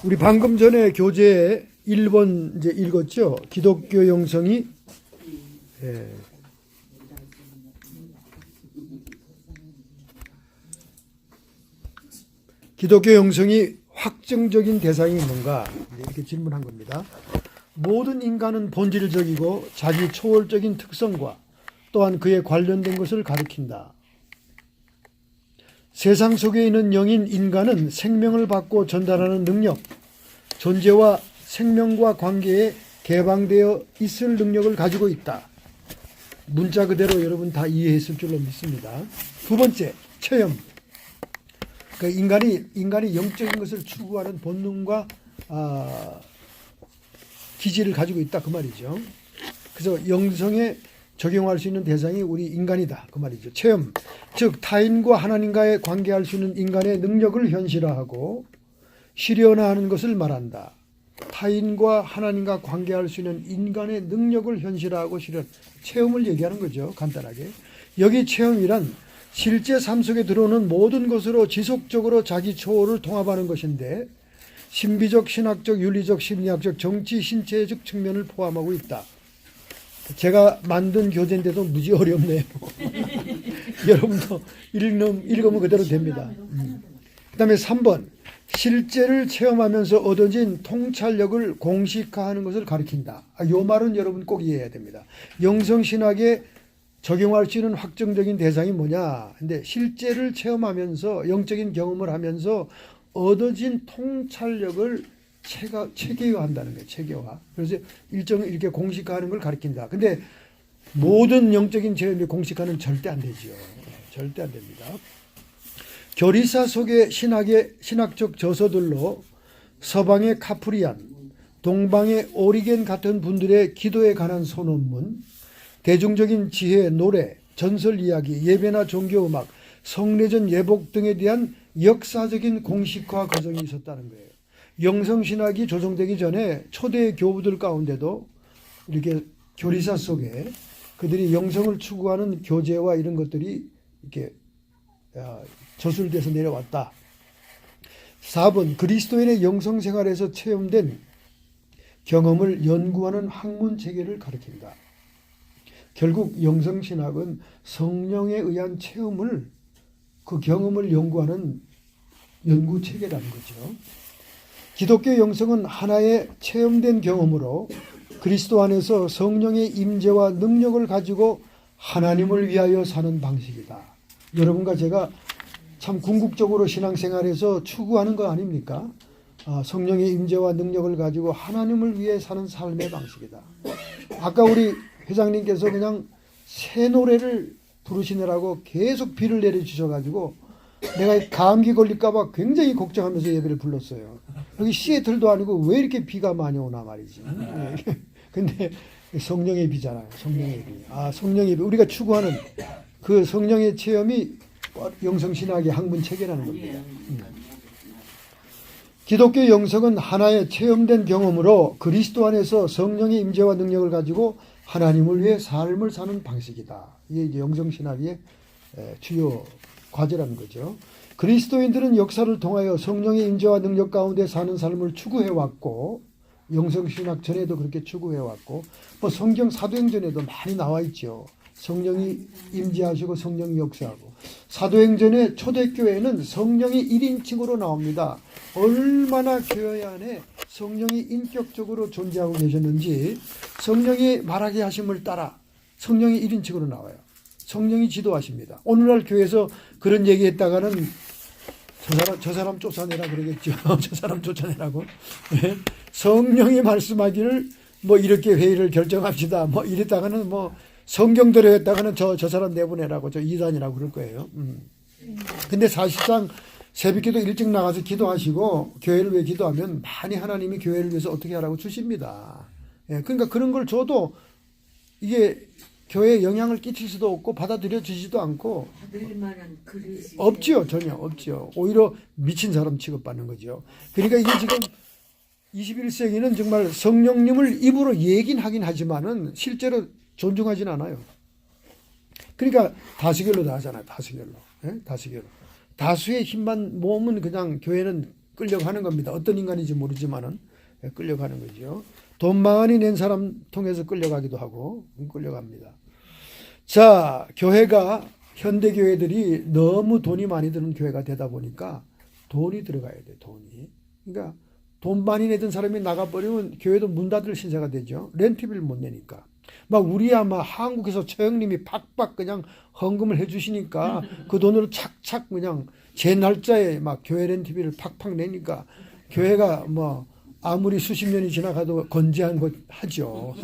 우리 방금 전에 교재 1번 이제 읽었죠? 기독교 영성이 예. 기독교 영성이 확정적인 대상이 있는가? 이렇게 질문한 겁니다. 모든 인간은 본질적이고 자기 초월적인 특성과 또한 그에 관련된 것을 가리킨다. 세상 속에 있는 영인 인간은 생명을 받고 전달하는 능력, 존재와 생명과 관계에 개방되어 있을 능력을 가지고 있다. 문자 그대로 여러분 다 이해했을 줄로 믿습니다. 두 번째, 체험. 그러니까 인간이 영적인 것을 추구하는 본능과 기질을 가지고 있다 그 말이죠. 그래서 영성에 적용할 수 있는 대상이 우리 인간이다 그 말이죠. 체험, 즉 타인과 하나님과의 관계할 수 있는 인간의 능력을 현실화하고 실현화하는 것을 말한다. 타인과 하나님과 관계할 수 있는 인간의 능력을 현실화하고 실현, 체험을 얘기하는 거죠. 간단하게. 여기 체험이란 실제 삶 속에 들어오는 모든 것으로 지속적으로 자기 초월을 통합하는 것인데 신비적, 신학적, 윤리적, 심리학적, 정치, 신체적 측면을 포함하고 있다. 제가 만든 교재인데도 무지 어렵네요. 여러분도 읽으면 그대로 됩니다. 그 다음에 3번. 실제를 체험하면서 얻어진 통찰력을 공식화하는 것을 가리킨다. 이 말은 여러분 꼭 이해해야 됩니다. 영성신학에 적용할 수 있는 확정적인 대상이 뭐냐. 근데 실제를 체험하면서 영적인 경험을 하면서 얻어진 통찰력을 체계화한다는 거예요. 체계화. 그래서 일정을 이렇게 공식화하는 걸 가리킨다. 근데 모든 영적인 체험이 공식화는 절대 안 되죠. 절대 안 됩니다. 교리사 속의 신학적 저서들로 서방의 카프리안, 동방의 오리겐 같은 분들의 기도에 관한 소논문, 대중적인 지혜, 노래, 전설 이야기, 예배나 종교음악, 성례전 예복 등에 대한 역사적인 공식화 과정이 있었다는 거예요. 영성신학이 조성되기 전에 초대 교부들 가운데도 이렇게 교리사 속에 그들이 영성을 추구하는 교제와 이런 것들이 이렇게 저술돼서 내려왔다. 4번 그리스도인의 영성생활에서 체험된 경험을 연구하는 학문 체계를 가리킨다. 결국 영성신학은 성령에 의한 체험을 그 경험을 연구하는 연구 체계라는 거죠. 기독교 영성은 하나의 체험된 경험으로 그리스도 안에서 성령의 임재와 능력을 가지고 하나님을 위하여 사는 방식이다. 여러분과 제가 참 궁극적으로 신앙생활에서 추구하는 거 아닙니까? 성령의 임재와 능력을 가지고 하나님을 위해 사는 삶의 방식이다. 아까 우리 회장님께서 그냥 새 노래를 부르시느라고 계속 비를 내려주셔가지고 내가 감기 걸릴까 봐 굉장히 걱정하면서 예배를 불렀어요. 여기 시애틀도 아니고 왜 이렇게 비가 많이 오나 말이지. 근데 성령의 비잖아요. 성령의 비. 성령의 비. 우리가 추구하는 그 성령의 체험이 영성신학의 학문 체계라는 겁니다. 기독교 영성은 하나의 체험된 경험으로 그리스도 안에서 성령의 임재와 능력을 가지고 하나님을 위해 삶을 사는 방식이다. 이게 이제 영성신학의 주요 과제라는 거죠. 그리스도인들은 역사를 통하여 성령의 임재와 능력 가운데 사는 삶을 추구해왔고 영성신학 전에도 그렇게 추구해왔고 성경 사도행전에도 많이 나와 있죠. 성령이 임재하시고 성령이 역사하고 사도행전의 초대교회는 성령이 1인칭으로 나옵니다. 얼마나 교회 안에 성령이 인격적으로 존재하고 계셨는지 성령이 말하게 하심을 따라 성령이 1인칭으로 나와요. 성령이 지도하십니다. 오늘날 교회에서 그런 얘기했다가는 저 사람 쫓아내라 그러겠죠. 저 사람 쫓아내라고. 성령이 말씀하기를 이렇게 회의를 결정합시다. 이랬다가는 성경대로 했다가는 저 사람 내보내라고, 저 이단이라고 그럴 거예요. 근데 사실상 새벽기도 일찍 나가서 기도하시고 교회를 위해 기도하면 많이 하나님이 교회를 위해서 어떻게 하라고 주십니다. 그러니까 그런 걸 줘도 이게 교회에 영향을 끼칠 수도 없고 받아들여지지도 않고 없지요. 전혀 없지요. 오히려 미친 사람 취급받는 거죠. 그러니까 이게 지금 21세기는 정말 성령님을 입으로 얘기는 하긴 하지만은 실제로 존중하진 않아요. 그러니까 다수결로 다 하잖아요. 다수결로. 다수결로. 다수의 힘만 모으면 그냥 교회는 끌려가는 겁니다. 어떤 인간인지 모르지만은 끌려가는 거죠. 돈 많이 낸 사람 통해서 끌려가기도 하고 끌려갑니다. 자, 교회가 현대 교회들이 너무 돈이 많이 드는 교회가 되다 보니까 돈이 들어가야 돼, 돈이. 그러니까 돈 많이 내던 사람이 나가버리면 교회도 문 닫을 신세가 되죠. 렌트비를 못 내니까. 막 우리야 막 한국에서 처형님이 팍팍 그냥 헌금을 해주시니까 그 돈으로 착착 그냥 제 날짜에 막 교회 렌트비를 팍팍 내니까 교회가 뭐 아무리 수십 년이 지나가도 건재한 것 하죠.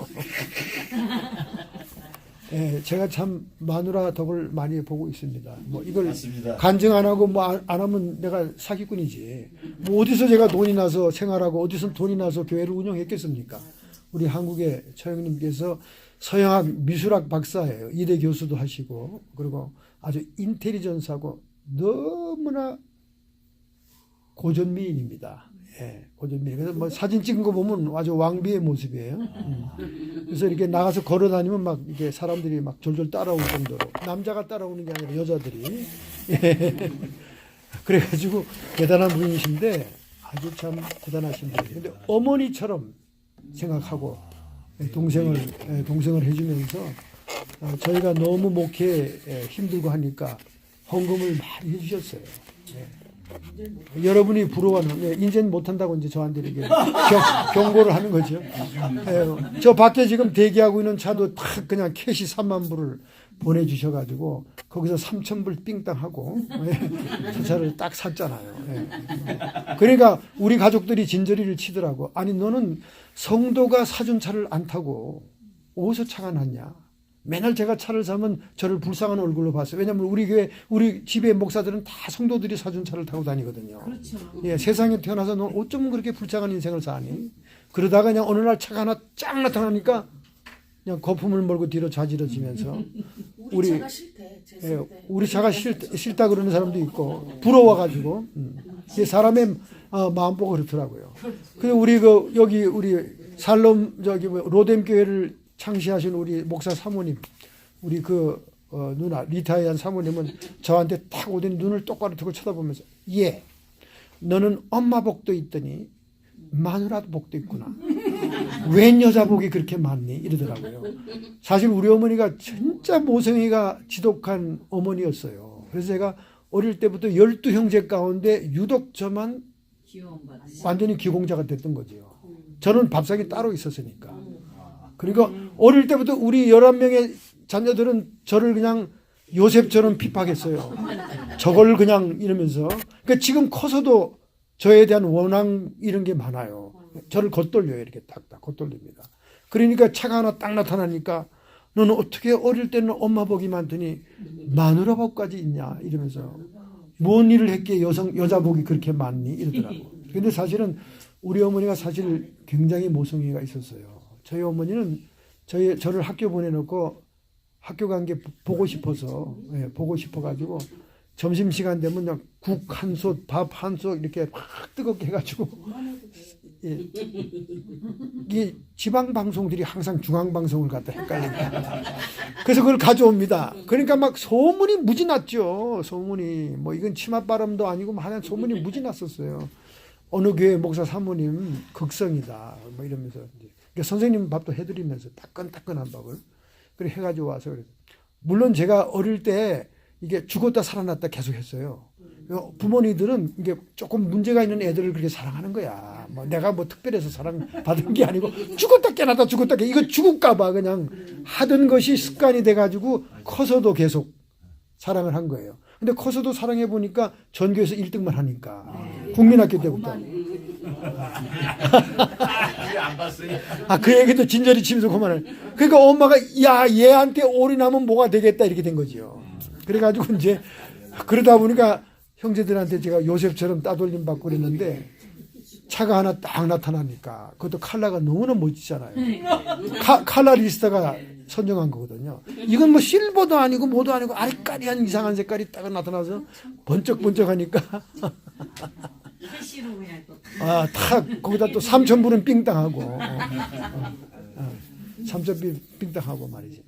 예, 제가 참 마누라 덕을 많이 보고 있습니다. 뭐 이걸 맞습니다. 간증 안 하고 뭐 안 하면 내가 사기꾼이지. 뭐 어디서 제가 돈이 나서 생활하고 어디서 돈이 나서 교회를 운영했겠습니까? 우리 한국의 처형님께서 서양학 미술학 박사예요. 이대 교수도 하시고 그리고 아주 인텔리전스하고 너무나 고전미인입니다. 예, 고전미인. 그래서 뭐 사진 찍은 거 보면 아주 왕비의 모습이에요. 그래서 이렇게 나가서 걸어 다니면 막 이게 사람들이 막 졸졸 따라올 정도로 남자가 따라오는 게 아니라 여자들이. 예. 그래가지고 대단한 분이신데 아주 참 대단하신 분이에요. 근데 어머니처럼 생각하고 동생을 해주면서 저희가 너무 목회에 힘들고 하니까 헌금을 많이 해주셨어요. 여러분이 부러워하는, 인제는 못한다고 이제 저한테 이렇게 경고를 하는 거죠. 저 밖에 지금 대기하고 있는 차도 탁 그냥 캐시 3만 불을 보내주셔가지고 거기서 3천 불 삥땅하고 저 차를 딱 샀잖아요. 그러니까 우리 가족들이 진저리를 치더라고. 아니 너는 성도가 사준 차를 안 타고 어디서 차가 났냐. 맨날 제가 차를 사면 저를 불쌍한 얼굴로 봤어요. 왜냐하면 우리 교회, 우리 집의 목사들은 다 성도들이 사준 차를 타고 다니거든요. 그렇죠. 예, 세상에 태어나서 너 어쩜 그렇게 불쌍한 인생을 사니? 그러다가 그냥 어느 날 차가 하나 쫙 나타나니까 그냥 거품을 몰고 뒤로 좌지러지면서 우리 차가 싫대. 우리 차가 싫다 그러는 사람도 있고 부러워가지고 사람의 마음 보고 그렇더라고요. 그래서 우리 여기 우리 살롬 로뎀 교회를 창시하신 우리 목사 사모님, 우리 누나 리타이한 사모님은 저한테 탁 오더니 눈을 똑바로 뜨고 쳐다보면서 예, 너는 엄마 복도 있더니 마누라 복도 있구나. 웬 여자 복이 그렇게 많니? 이러더라고요. 사실 우리 어머니가 진짜 모성애가 지독한 어머니였어요. 그래서 제가 어릴 때부터 12형제 가운데 유독 저만 완전히 기공자가 됐던 거죠. 저는 밥상이 따로 있었으니까. 그러니까 어릴 때부터 우리 11명의 자녀들은 저를 그냥 요셉처럼 핍박했어요. 저걸 그냥 이러면서. 그러니까 지금 커서도 저에 대한 원망 이런 게 많아요. 저를 겉돌려요. 이렇게 딱딱 겉돌립니다. 그러니까 차가 하나 딱 나타나니까 너는 어떻게 어릴 때는 엄마 복이 많더니 마누라 복까지 있냐 이러면서 뭔 일을 했기에 여자 복이 그렇게 많니 이러더라고. 근데 사실은 우리 어머니가 사실 굉장히 모성애가 있었어요. 저희 어머니는 저를 학교 보내놓고 학교 간 게 보고 싶어가지고 점심시간 되면 그냥 국 한 솥, 밥 한 솥 이렇게 막 뜨겁게 해가지고 이 지방 방송들이 항상 중앙 방송을 갖다 헷갈립니다. 그래서 그걸 가져옵니다. 그러니까 막 소문이 무지 났죠. 소문이 뭐 이건 치맛바람도 아니고 하여간 소문이 무지 났었어요. 어느 교회 목사 사모님 극성이다 뭐 이러면서 이제. 그러니까 선생님 밥도 해드리면서 따끈따끈한 밥을 그래 해가지고 와서 그래서 물론 제가 어릴 때 이게 죽었다 살아났다 계속 했어요. 부모님들은 이게 조금 문제가 있는 애들을 그렇게 사랑하는 거야. 뭐 내가 뭐 특별해서 사랑받은 게 아니고 죽었다 깨나다 죽었다 깨 이거 죽을까봐 그냥 하던 것이 습관이 돼가지고 커서도 계속 사랑을 한 거예요. 근데 커서도 사랑해 보니까 전교에서 1등만 하니까 국민학교 때부터. 그 얘기도 진저리 치면서 그만을. 그러니까 엄마가 야 얘한테 올인하면 뭐가 되겠다 이렇게 된 거죠. 그래가지고 이제 그러다 보니까 형제들한테 제가 요셉처럼 따돌림 받고 그랬는데 차가 하나 딱 나타나니까 그것도 컬러가 너무나 멋지잖아요. 컬러리스트가 선정한 거거든요. 이건 뭐 실버도 아니고 뭐도 아니고 아리까리한 이상한 색깔이 딱 나타나서 번쩍번쩍하니까 탁 거기다 또 3,000불은 삥땅하고 3,000불 삥땅하고 말이지.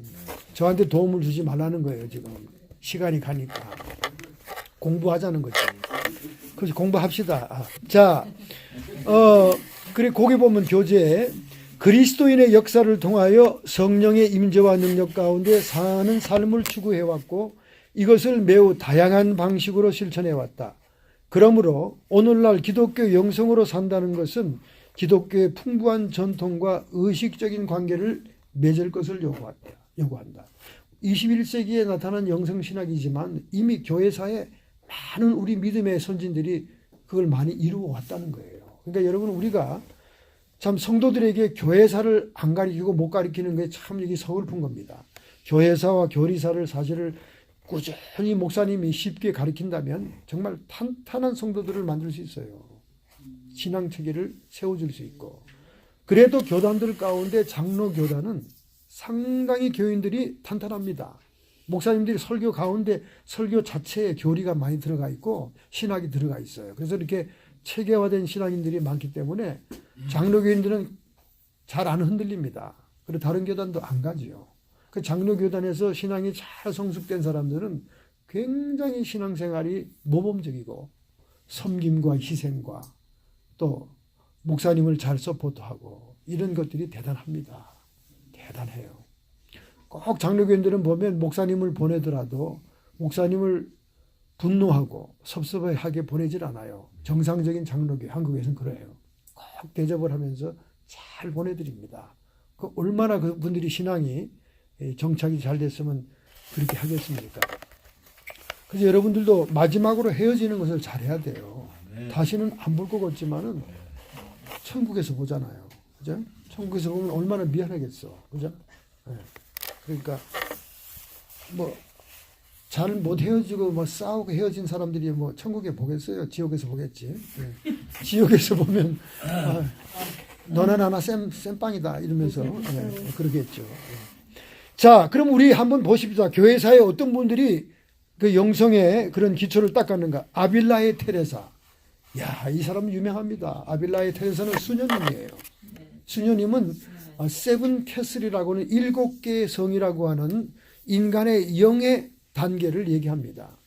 저한테 도움을 주지 말라는 거예요. 지금 시간이 가니까 공부하자는 거지. 그래서 공부합시다. 자, 그래 거기 보면 교재 그리스도인의 역사를 통하여 성령의 임재와 능력 가운데 사는 삶을 추구해왔고 이것을 매우 다양한 방식으로 실천해왔다. 그러므로 오늘날 기독교 영성으로 산다는 것은 기독교의 풍부한 전통과 의식적인 관계를 맺을 것을 요구한다. 21세기에 나타난 영성신학이지만 이미 교회사에 많은 우리 믿음의 선진들이 그걸 많이 이루어 왔다는 거예요. 그러니까 여러분 우리가 참 성도들에게 교회사를 안 가르치고 못 가르치는 게 참 이게 서글픈 겁니다. 교회사와 교리사를 사실을 꾸준히 목사님이 쉽게 가르친다면 정말 탄탄한 성도들을 만들 수 있어요. 신앙 체계를 세워줄 수 있고. 그래도 교단들 가운데 장로 교단은 상당히 교인들이 탄탄합니다. 목사님들이 설교 가운데 설교 자체에 교리가 많이 들어가 있고 신학이 들어가 있어요. 그래서 이렇게 체계화된 신앙인들이 많기 때문에 장로교인들은 잘 안 흔들립니다. 그리고 다른 교단도 안 가지요. 그 장로교단에서 신앙이 잘 성숙된 사람들은 굉장히 신앙생활이 모범적이고 섬김과 희생과 또 목사님을 잘 서포트하고 이런 것들이 대단합니다. 대단해요. 꼭 장로교인들은 보면 목사님을 보내더라도 목사님을 분노하고 섭섭해하게 보내질 않아요. 정상적인 장로교, 한국에서는 그래요. 꼭 대접을 하면서 잘 보내드립니다. 그 얼마나 그분들이 신앙이 정착이 잘 됐으면 그렇게 하겠습니까? 그래서 여러분들도 마지막으로 헤어지는 것을 잘해야 돼요. 다시는 안 볼 것 같지만은 천국에서 보잖아요. 그죠? 천국에서 보면 얼마나 미안하겠어. 그죠? 네. 그러니까 뭐 잘 못 헤어지고 뭐 싸우고 헤어진 사람들이 뭐 천국에 보겠어요? 지옥에서 보겠지. 네. 지옥에서 보면 너나 나나 쌤빵이다 이러면서 그러겠죠. 자, 그럼 우리 한번 보십시다. 교회사에 어떤 분들이 그 영성의 그런 기초를 닦았는가? 아빌라의 테레사. 야, 이 사람은 유명합니다. 아빌라의 테레사는 수녀님이에요. 수녀님은 세븐 캐슬이라고는 7개의 성이라고 하는 인간의 영의 단계를 얘기합니다.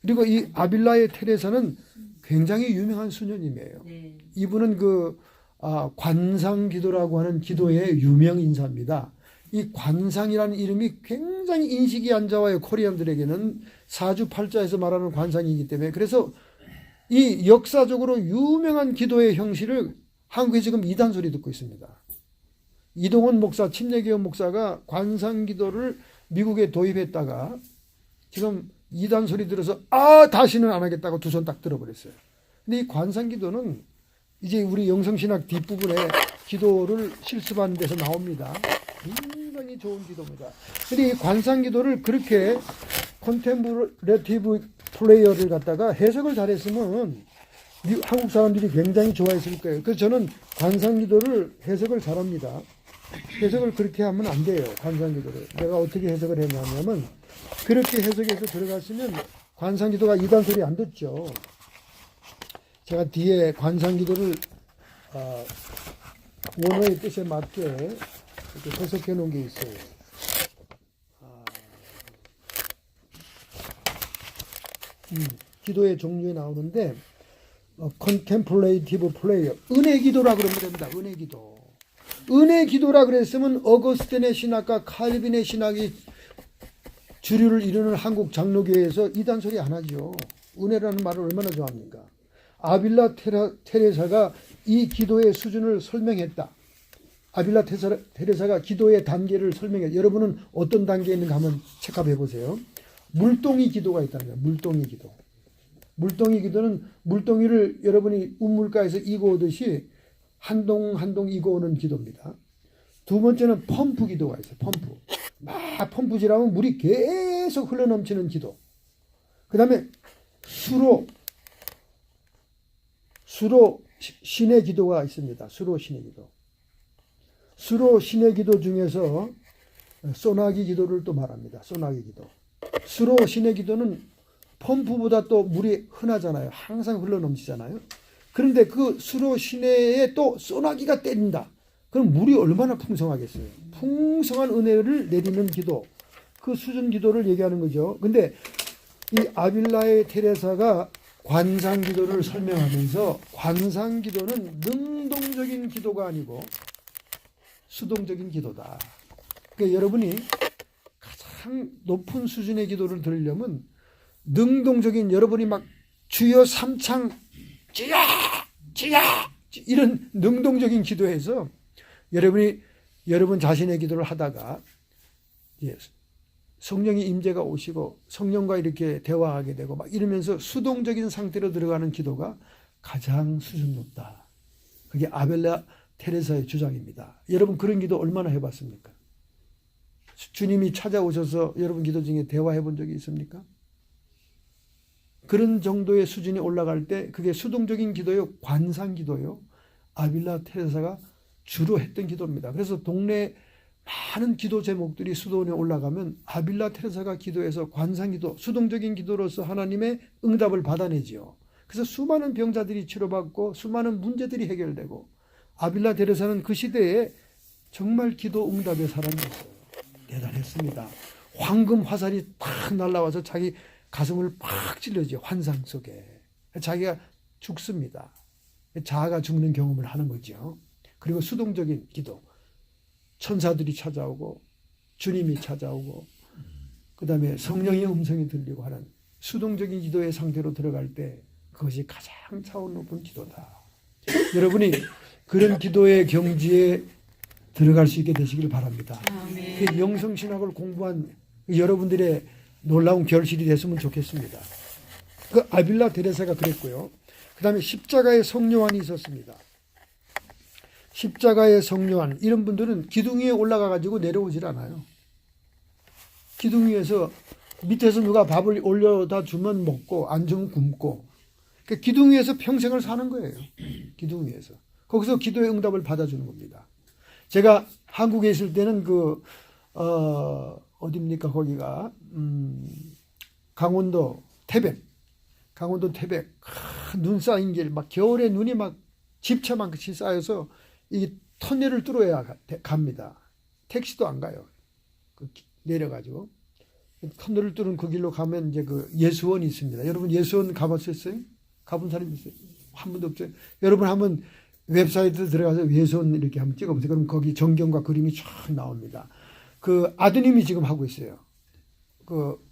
그리고 이 아빌라의 테레사는 굉장히 유명한 수녀님이에요. 이분은 관상기도라고 하는 기도의 유명 인사입니다. 이 관상이라는 이름이 굉장히 인식이 안 좋아요. 코리안들에게는 사주팔자에서 말하는 관상이기 때문에. 그래서 이 역사적으로 유명한 기도의 형식을 한국에 지금 이단 소리 듣고 있습니다. 이동원 목사, 침례교회 목사가 관상기도를 미국에 도입했다가 지금 이단 소리 들어서 다시는 안 하겠다고 두 손 딱 들어버렸어요. 근데 이 관상기도는 이제 우리 영성신학 뒷부분에 기도를 실습하는 데서 나옵니다. 굉장히 좋은 기도입니다. 근데 이 관상기도를 그렇게 컨템플레이티브 플레이어를 갖다가 해석을 잘했으면 한국 사람들이 굉장히 좋아했을 거예요. 그래서 저는 관상기도를 해석을 잘합니다. 해석을 그렇게 하면 안 돼요. 관상기도를. 내가 어떻게 해석을 했냐면 그렇게 해석해서 들어갔으면 관상기도가 이단 소리 안 듣죠. 제가 뒤에 관상기도를 원어의 뜻에 맞게 이렇게 해석해 놓은 게 있어요. 기도의 종류에 나오는데 컨템플레이티브 플레이어, 은혜 기도라 그러면 됩니다. 은혜 기도. 은혜 기도라 그랬으면 어거스틴의 신학과 칼빈의 신학이 주류를 이루는 한국 장로교회에서 이단 소리 안 하죠. 은혜라는 말을 얼마나 좋아합니까? 아빌라 테레사가 이 기도의 수준을 설명했다. 아빌라 테레사가 기도의 단계를 설명했다. 여러분은 어떤 단계에 있는가 한번 체크해 보세요. 물동이 기도가 있다는 거예요. 물동이 기도. 물동이 기도는 물동이를 여러분이 우물가에서 이고 오듯이 한 동 한 동 이고 오는 기도입니다. 두 번째는 펌프 기도가 있어요. 펌프. 막 펌프질하면 물이 계속 흘러넘치는 기도. 그 다음에 수로 신의 기도가 있습니다. 수로 신의 기도. 수로 신의 기도 중에서 소나기 기도를 또 말합니다. 소나기 기도. 수로 신의 기도는 펌프보다 또 물이 흔하잖아요. 항상 흘러넘치잖아요. 그런데 그 수로 시내에 또 소나기가 때린다. 그럼 물이 얼마나 풍성하겠어요. 풍성한 은혜를 내리는 기도. 그 수준 기도를 얘기하는 거죠. 근데 이 아빌라의 테레사가 관상기도를 설명하면서 관상기도는 능동적인 기도가 아니고 수동적인 기도다. 그러니까 여러분이 가장 높은 수준의 기도를 들으려면 능동적인 여러분이 막 주여 삼창 주여 주여 이런 능동적인 기도에서 여러분이 여러분 자신의 기도를 하다가 성령의 임재가 오시고 성령과 이렇게 대화하게 되고 막 이러면서 수동적인 상태로 들어가는 기도가 가장 수준 높다. 그게 아벨라 테레사의 주장입니다. 여러분 그런 기도 얼마나 해봤습니까? 주님이 찾아오셔서 여러분 기도 중에 대화해 본 적이 있습니까? 그런 정도의 수준이 올라갈 때 그게 수동적인 기도요, 관상 기도요. 아빌라 테레사가 주로 했던 기도입니다. 그래서 동네 많은 기도 제목들이 수도원에 올라가면 아빌라 테레사가 기도해서 관상 기도, 수동적인 기도로서 하나님의 응답을 받아내지요. 그래서 수많은 병자들이 치료받고 수많은 문제들이 해결되고 아빌라 테레사는 그 시대에 정말 기도 응답의 사람이었어요. 대단했습니다. 황금 화살이 탁 날아와서 자기 가슴을 팍 찔러지 환상 속에. 자기가 죽습니다. 자아가 죽는 경험을 하는 거죠. 그리고 수동적인 기도. 천사들이 찾아오고 주님이 찾아오고 그 다음에 성령의 음성이 들리고 하는 수동적인 기도의 상태로 들어갈 때 그것이 가장 차원 높은 기도다. 여러분이 그런 기도의 경지에 들어갈 수 있게 되시길 바랍니다. 그 영성신학을 공부한 여러분들의 놀라운 결실이 됐으면 좋겠습니다. 그 아빌라 데레사가 그랬고요. 그 다음에 십자가의 성요한이 있었습니다. 십자가의 성요한 이런 분들은 기둥 위에 올라가 가지고 내려오질 않아요. 기둥 위에서 밑에서 누가 밥을 올려다 주면 먹고 안 주면 굶고 그러니까 기둥 위에서 평생을 사는 거예요. 기둥 위에서. 거기서 기도의 응답을 받아주는 겁니다. 제가 한국에 있을 때는 어디입니까 거기가 강원도 태백 눈 쌓인 길 막 겨울에 눈이 막 집채만같이 쌓여서 이 터널을 뚫어야 갑니다. 택시도 안 가요. 내려가지고 터널을 뚫은 그 길로 가면 이제 그 예수원이 있습니다. 여러분 예수원 가봤었어요? 가본 사람 있어요? 한 번도 없어요. 여러분 한번 웹사이트 들어가서 예수원 이렇게 한번 찍어보세요. 그럼 거기 전경과 그림이 쫙 나옵니다. 그 아드님이 지금 하고 있어요. 그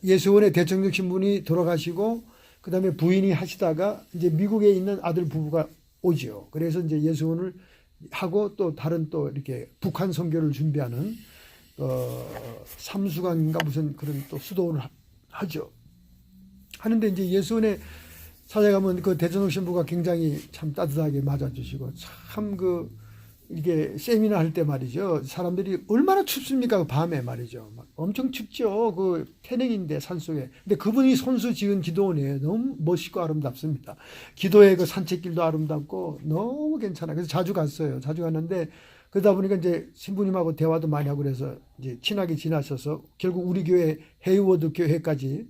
예수원의 대청역 신분이 돌아가시고 그 다음에 부인이 하시다가 이제 미국에 있는 아들 부부가 오죠. 그래서 이제 예수원을 하고 또 다른 또 이렇게 북한 선교를 준비하는 삼수강인가 무슨 그런 또 수도원을 하죠. 하는데 이제 예수원에 찾아가면 그 대전옥 신부가 굉장히 참 따뜻하게 맞아주시고 참 이게 세미나 할 때 말이죠. 사람들이 얼마나 춥습니까? 그 밤에 말이죠. 막 엄청 춥죠. 그 태릉인데 산속에. 근데 그분이 손수 지은 기도원이에요. 너무 멋있고 아름답습니다. 기도의 그 산책길도 아름답고 너무 괜찮아요. 그래서 자주 갔어요. 자주 갔는데 그러다 보니까 이제 신부님하고 대화도 많이 하고 그래서 이제 친하게 지나셔서 결국 우리 교회 헤이워드 교회까지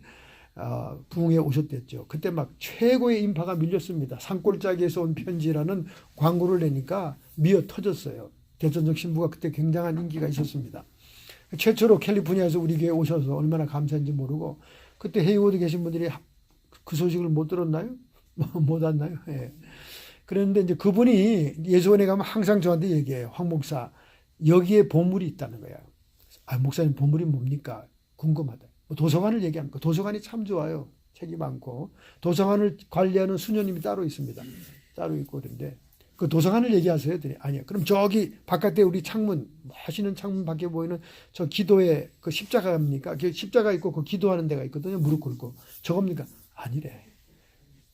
부흥에 오셨댔죠. 그때 막 최고의 인파가 밀렸습니다. 산골짜기에서 온 편지라는 광고를 내니까 미어 터졌어요. 대전적 신부가 그때 굉장한 인기가 있었습니다. 최초로 캘리포니아에서 우리 교회에 오셔서 얼마나 감사한지 모르고 그때 헤이워드 계신 분들이 그 소식을 못 들었나요? 못 왔나요? 예. 그런데 이제 그분이 예수원에 가면 항상 저한테 얘기해요. 황 목사 여기에 보물이 있다는 거야. 목사님 보물이 뭡니까? 궁금하다. 도서관을 얘기합니까? 도서관이 참 좋아요. 책이 많고 도서관을 관리하는 수녀님이 따로 있습니다. 따로 있고 그런데 그 도서관을 얘기하세요. 아니요. 그럼 저기 바깥에 우리 창문 멋있는 창문 밖에 보이는 저 기도의 그 십자가입니까? 십자가 있고 그 기도하는 데가 있거든요. 무릎 꿇고 저겁니까? 아니래.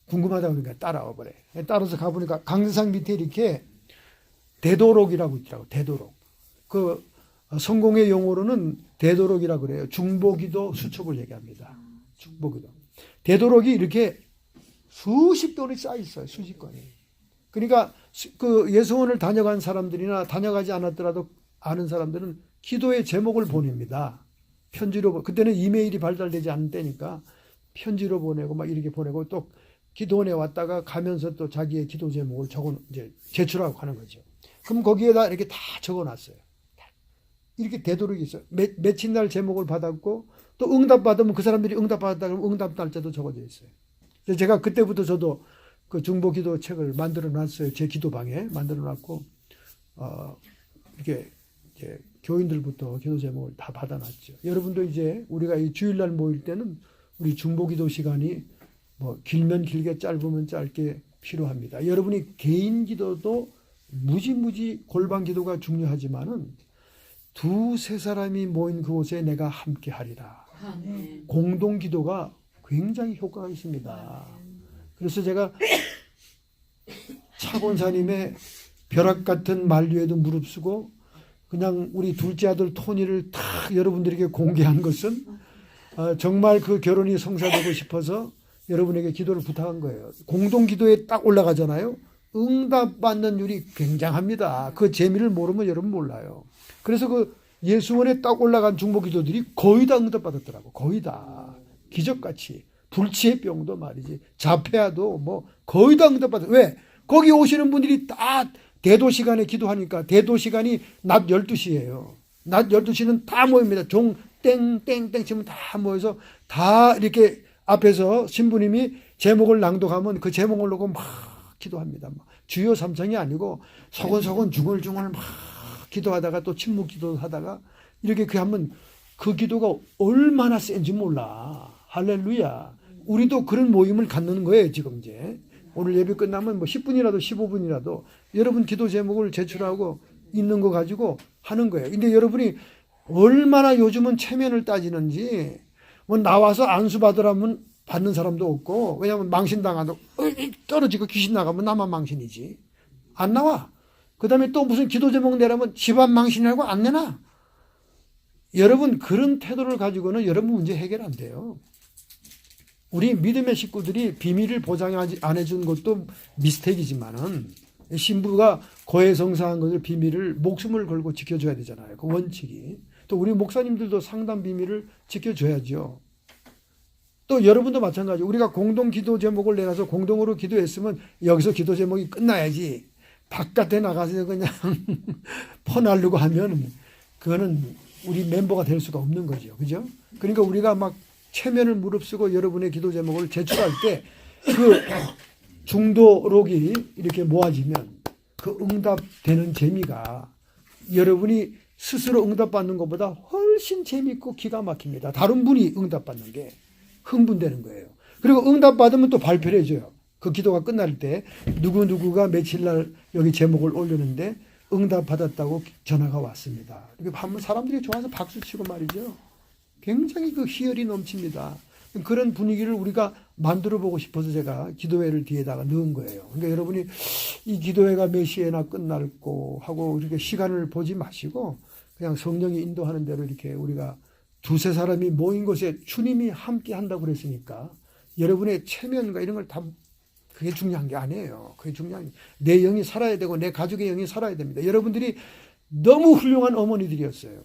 궁금하다 그러니까 따라와 버려. 따라서 가보니까 강산 밑에 이렇게 되도록이라고 있더라고. 되도록. 그 성공의 용어로는 되도록이라고 그래요. 중보기도 수첩을 얘기합니다. 중보기도. 되도록이 이렇게 수십 건이 쌓여 있어요. 수십 건이. 그러니까 그 예수원을 다녀간 사람들이나 다녀가지 않았더라도 아는 사람들은 기도의 제목을 보냅니다. 편지로 그때는 이메일이 발달되지 않은 때니까 편지로 보내고 막 이렇게 보내고 또 기도원에 왔다가 가면서 또 자기의 기도 제목을 이제 제출하고 하는 거죠. 그럼 거기에다 이렇게 다 적어놨어요. 이렇게 되도록이 있어요. 며칠 날 제목을 받았고 또 응답 받으면 그 사람들이 응답 받았다 그러면 응답 날짜도 적어져 있어요. 제가 그때부터 저도 그 중보기도 책을 만들어 놨어요. 제 기도방에 만들어 놨고, 이렇게 이제 교인들부터 기도 제목을 다 받아놨죠. 여러분도 이제 우리가 이 주일날 모일 때는 우리 중보기도 시간이 뭐 길면 길게 짧으면 짧게 필요합니다. 여러분이 개인 기도도 무지무지 골방 기도가 중요하지만은 두세 사람이 모인 그곳에 내가 함께 하리라. 공동 기도가 굉장히 효과가 있습니다. 그래서 제가 차권사님의 벼락 같은 만류에도 무릅쓰고 그냥 우리 둘째 아들 토니를 다 여러분들에게 공개한 것은 정말 그 결혼이 성사되고 싶어서 여러분에게 기도를 부탁한 거예요. 공동 기도에 딱 올라가잖아요. 응답받는 율이 굉장합니다. 그 재미를 모르면 여러분 몰라요. 그래서 그 예수원에 딱 올라간 중보 기도들이 거의 다 응답받았더라고. 거의 다. 기적같이. 불치의 병도 말이지. 자폐아도 뭐 거의 다 응답받았어요. 왜? 거기 오시는 분들이 다 대도 시간에 기도하니까 대도 시간이 낮 12시예요. 낮 12시는 다 모입니다. 종 땡땡땡 치면 다 모여서 다 이렇게 앞에서 신부님이 제목을 낭독하면 그 제목을 놓고 막 기도합니다. 주요 삼창이 아니고 서건서건 중얼중얼 막 기도하다가 또 침묵 기도하다가 이렇게 그 하면 그 기도가 얼마나 센지 몰라. 할렐루야. 우리도 그런 모임을 갖는 거예요, 지금 이제. 오늘 예배 끝나면 뭐 10분이라도 15분이라도 여러분 기도 제목을 제출하고 있는 거 가지고 하는 거예요. 근데 여러분이 얼마나 요즘은 체면을 따지는지 뭐 나와서 안수 받으라면 받는 사람도 없고 왜냐하면 망신당하도 떨어지고 귀신 나가면 나만 망신이지. 안 나와. 그 다음에 또 무슨 기도 제목 내라면 집안 망신이라고 안 내놔. 여러분 그런 태도를 가지고는 여러분 문제 해결 안 돼요. 우리 믿음의 식구들이 비밀을 보장하지 안 해준 것도 미스테이크지만은 신부가 거해성사한 것을 비밀을 목숨을 걸고 지켜줘야 되잖아요. 그 원칙이. 또 우리 목사님들도 상담 비밀을 지켜줘야죠. 또 여러분도 마찬가지. 우리가 공동 기도 제목을 내놔서 공동으로 기도했으면 여기서 기도 제목이 끝나야지. 바깥에 나가서 그냥 퍼날르고 하면 그거는 우리 멤버가 될 수가 없는 거죠. 그죠? 그러니까 우리가 막 체면을 무릅쓰고 여러분의 기도 제목을 제출할 때 그 중도록이 이렇게 모아지면 그 응답되는 재미가 여러분이 스스로 응답받는 것보다 훨씬 재미있고 기가 막힙니다. 다른 분이 응답받는 게 흥분되는 거예요. 그리고 응답받으면 또 발표를 해줘요. 그 기도가 끝날 때 누구누구가 며칠 날 여기 제목을 올렸는데 응답받았다고 전화가 왔습니다. 이렇게 하면 사람들이 좋아서 박수치고 말이죠. 굉장히 그 희열이 넘칩니다. 그런 분위기를 우리가 만들어 보고 싶어서 제가 기도회를 뒤에다가 넣은 거예요. 그러니까 여러분이 이 기도회가 몇 시에나 끝날고 하고 이렇게 시간을 보지 마시고 그냥 성령이 인도하는 대로 이렇게 우리가 두세 사람이 모인 곳에 주님이 함께 한다고 그랬으니까 여러분의 체면과 이런 걸 다 그게 중요한 게 아니에요. 그게 중요한 게 내 영이 살아야 되고 내 가족의 영이 살아야 됩니다. 여러분들이 너무 훌륭한 어머니들이었어요.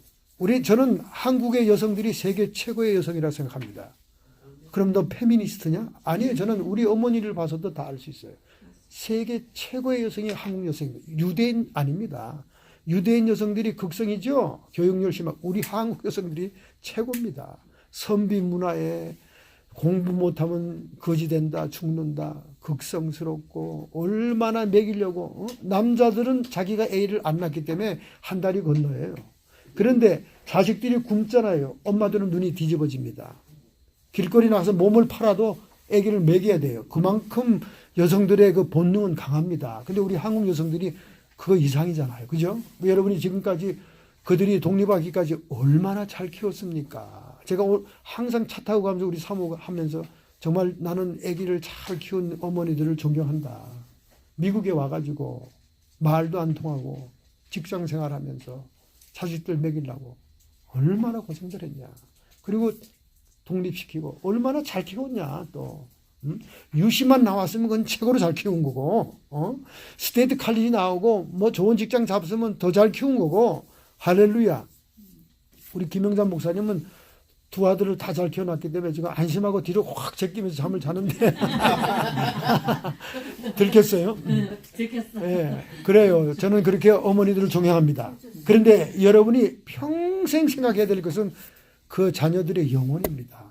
저는 한국의 여성들이 세계 최고의 여성이라고 생각합니다. 그럼 너 페미니스트냐? 아니에요. 저는 우리 어머니를 봐서도 다 알 수 있어요. 세계 최고의 여성이 한국 여성입니다. 유대인 아닙니다. 유대인 여성들이 극성이죠. 교육 열심히 우리 한국 여성들이 최고입니다. 선비 문화에 공부 못하면 거지 된다, 죽는다, 극성스럽고 얼마나 먹이려고 남자들은 자기가 애를 안 낳기 때문에 한 달이 건너예요. 그런데 자식들이 굶잖아요. 엄마들은 눈이 뒤집어집니다. 길거리 나가서 몸을 팔아도 아기를 먹여야 돼요. 그만큼 여성들의 그 본능은 강합니다. 근데 우리 한국 여성들이 그거 이상이잖아요. 그죠? 여러분이 지금까지 그들이 독립하기까지 얼마나 잘 키웠습니까? 제가 항상 차 타고 가면서 우리 사모 하면서 정말 나는 아기를 잘 키운 어머니들을 존경한다. 미국에 와가지고 말도 안 통하고 직장 생활하면서 자식들 먹이려고 얼마나 고생들 했냐. 그리고 독립시키고 얼마나 잘 키웠냐 또. 유시만 나왔으면 그건 최고로 잘 키운 거고 스테이트 칼리지 나오고 뭐 좋은 직장 잡으면 더 잘 키운 거고 할렐루야. 우리 김영삼 목사님은 두 아들을 다 잘 키워놨기 때문에 지금 안심하고 뒤로 확 제끼면서 잠을 자는데 들켰어요? 들켰어요. 예, 그래요. 저는 그렇게 어머니들을 존경합니다. 그런데 여러분이 평생 생각해야 될 것은 그 자녀들의 영혼입니다.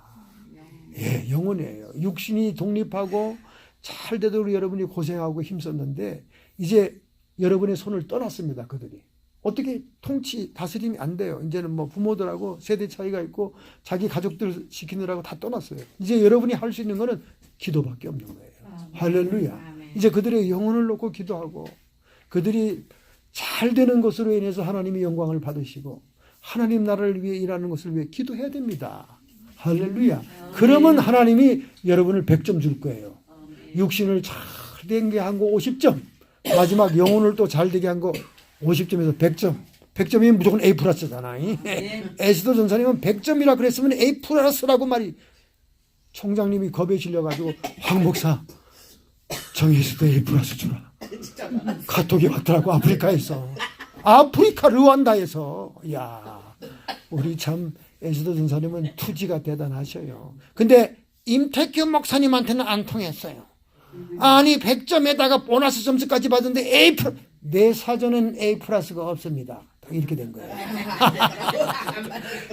예, 영혼이에요. 육신이 독립하고 잘 되도록 여러분이 고생하고 힘썼는데 이제 여러분의 손을 떠났습니다. 그들이. 어떻게 통치, 다스림이 안 돼요. 이제는 뭐 부모들하고 세대 차이가 있고 자기 가족들 시키느라고 다 떠났어요. 이제 여러분이 할 수 있는 거는 기도밖에 없는 거예요. 할렐루야. 이제 그들의 영혼을 놓고 기도하고 그들이 잘 되는 것으로 인해서 하나님이 영광을 받으시고 하나님 나라를 위해 일하는 것을 위해 기도해야 됩니다. 할렐루야. 그러면 하나님이 여러분을 100점 줄 거예요. 육신을 잘 되게 한 거 50점. 마지막 영혼을 또 잘 되게 한 거 50점에서 100점. 100점이면 무조건 A 플러스잖아. 에스더 전사님은 100점이라 그랬으면 A 플러스라고 말이. 총장님이 겁에 질려가지고 황 목사 정예수도 A 플러스 주라. 카톡이 왔더라고 아프리카에서. 아프리카 르완다에서. 야, 우리 참 에스더 전사님은 투지가 대단하셔요. 근데 임택규 목사님한테는 안 통했어요. 아니 100점에다가 보너스 점수까지 받았는데 A 플러스. 내 사전은 A 플러스가 없습니다. 이렇게 된 거예요.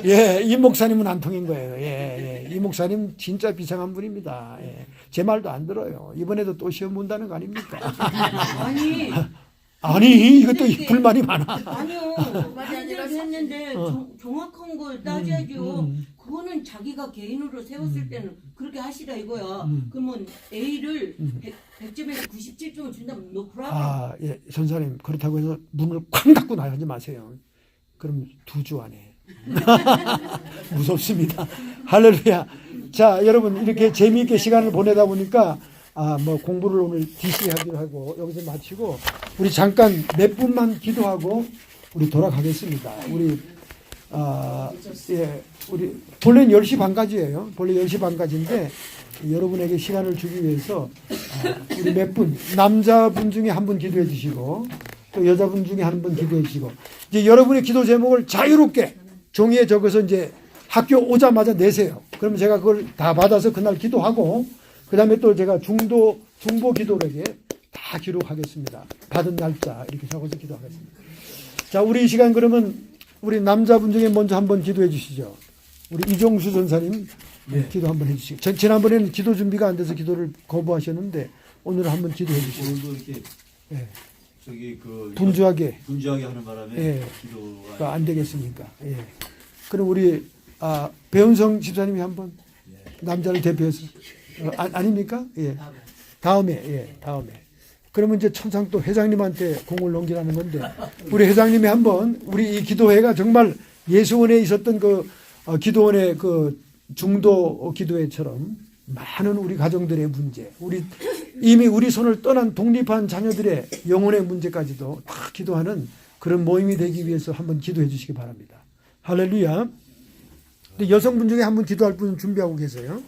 예, 이 목사님은 안 통인 거예요. 예, 예. 이 목사님 진짜 비상한 분입니다. 예. 제 말도 안 들어요. 이번에도 또 시험 본다는 거 아닙니까? 아니 이것도 불만이 많아. 아니요. 맞아요. 했는데 정확한 걸 따져야죠. 그거는 자기가 개인으로 세웠을 때는 그렇게 하시라 이거야. 그러면 A를 100점에서 97점을 준다면 no problem. 아, 예, 전사님 그렇다고 해서 문을 쾅 닫고 나가지 마세요. 그럼 2주 안에 무섭습니다. 할렐루야. 자, 여러분 이렇게 재미있게 시간을 보내다 보니까 뭐 공부를 오늘 DC 하기로 하고 여기서 마치고 우리 잠깐 몇 분만 기도하고 우리 돌아가겠습니다. 우리 예, 우리 본래는 10시 반까지예요. 본래 10시 반까지인데 여러분에게 시간을 주기 위해서 우리 몇 분, 남자분 중에 한 분 기도해 주시고 또 여자분 중에 한 분 기도해 주시고 이제 여러분의 기도 제목을 자유롭게 종이에 적어서 이제 학교 오자마자 내세요. 그러면 제가 그걸 다 받아서 그날 기도하고 그 다음에 또 제가 중보 기도록에 다 기록하겠습니다. 받은 날짜 이렇게 적어서 기도하겠습니다. 자, 우리 이 시간 그러면 우리 남자분 중에 먼저 한번 기도해 주시죠. 우리 이종수 전사님 기도 한번 해주시고 지난번에는 기도 준비가 안 돼서 기도를 거부하셨는데 오늘 한번 기도해 주시죠. 오늘도 이렇게 예. 저기 그 분주하게 하는 바람에 예. 기도가 안 되겠습니까? 예. 그럼 우리 배은성 집사님이 한번 남자를 대표해서 아닙니까? 예. 다음에. 그러면 이제 천상 또 회장님한테 공을 넘기라는 건데 우리 회장님이 한번 우리 이 기도회가 정말 예수원에 있었던 그 기도원의 그 중도 기도회처럼 많은 우리 가정들의 문제, 이미 우리 손을 떠난 독립한 자녀들의 영혼의 문제까지도 다 기도하는 그런 모임이 되기 위해서 한번 기도해 주시기 바랍니다. 할렐루야. 여성분 중에 한분 기도할 분 준비하고 계세요.